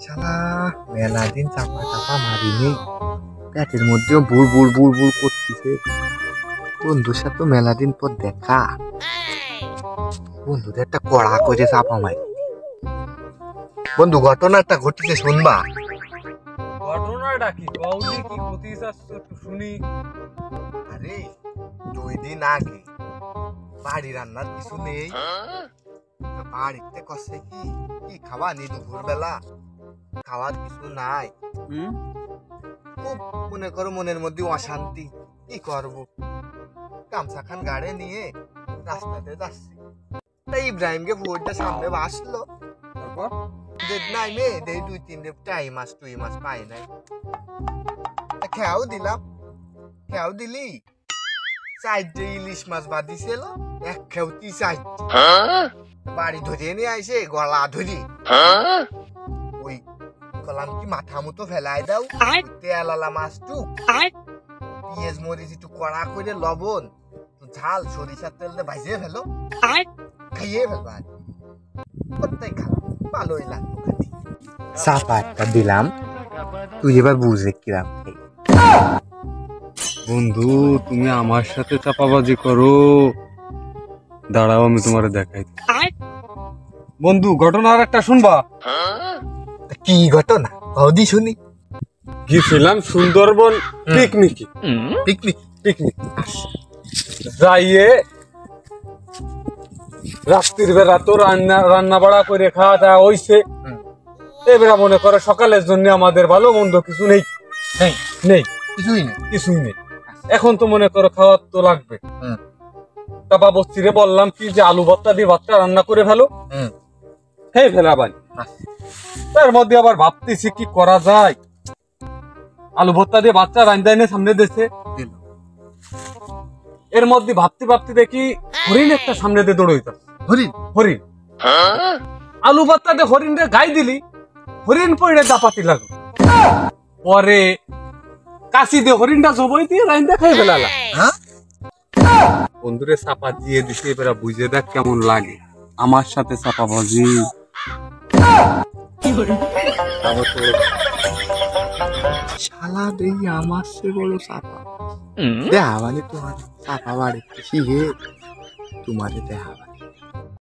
শালা মেলা দিন চাপা চাপা মারিনি, পেটের মধ্যেও বুড় বুড় বুড় বুড় করতেছে। বন্ধুর সাথে মেলা দিন পর দেখা, বন্ধুদের একটা কড়া করে চাপা মারি। বন্ধু ঘটনাটা ঘটেছে শুনবা? ঘটনাটা কি কওলি, কি ঘটিস একটু শুনি। আরে 2 দিন আগে বাড়ি রান্নার কিছু নেই, বাড়িতে কষে কি কি খাওয়া নি, দুপুর বেলা খাওয়ার কিছু নাই। খুব মনে করো মনের মধ্যে অশান্তি, কি করব। গামছা খান গাড়ে নিয়ে রাস্তাতে যাচ্ছি, তাই ইব্রাহিমকে ভোরটা সামনে আসলো। নাই মে দেই 2-3 টাই মাছ টুই মাছ পাই নাই, খেয়াও দিলাম। খেয়াও দিলি 4 ইলিশ মাছ বাঁধিছিল, এক খেউতি 4 বাড়ি ধরিয়ে নিয়ে আইসে গলা ধরি। ওই কলাম কি মাথা মতো ফেলাই দাও, তেল আলা মাছ টুক, পেঁয়াজ মরিচ একটু কড়া করে লবণ ঝাল সরিষার তেল দিয়ে ভাজিয়ে ফেলো, খাইয়ে ফেলবা। প্রত্যেক খাওয়া ভালোই লাগলো। চাপা একটা দিলাম, তুই এবার বুঝে কিরাম। বন্ধু তুমি আমার সাথে চাপাবাজি করো, দাঁড়াও আমি তোমার দেখাই। বন্ধু ঘটনা আর একটা শুনবা? কি ঘটনা কদি শুনি। গেছিলাম সুন্দরবন পিকনিকে। পিকনিক পিকনিক যাইয়ে রাত্রির বেলা তো রান্না বাড়া করে খাওয়া দাওয়া হইছে। এবার মনে করো সকালের জন্য আমাদের ভালো মন্দ কিছু নেই, নেই কিছুই নেই। এখন তো মনে করো খাওয়ার তো লাগবে। তা বাবস্তিরে বললাম কি যে আলু ভর্তা দিয়ে ভাতটা রান্না করে ফেলো, হ্যাঁ ফেলা ভাই। তার মধ্যে আবার ভাবতেছি কি করা যায়, আলু ভর্তা দিয়ে বাচ্চা রান্না এনে সামনে দিয়েছে। এর মধ্যে ভাবতে ভাবতে দেখি হরিণ একটা সামনে দিয়ে দৌড়াইতাম। হরিণ আলু ভর্তা দিয়ে হরিণ রে গাই দিলি, হরিণ পড়ে দাপাতি লাগলো। পরে কাশি দিয়ে হরিণটা জবই দিয়ে রান্না খাই ফেলালা। বন্ধুরে চাপা দিয়ে দিছি, এবার বুঝে দেখ কেমন লাগে আমার সাথে চাপাবাজি। শালা দেই আমার সে বড় চাপা দেহা, মানে তোমার চাপা বাড়ি শিখে তোমার দেহা।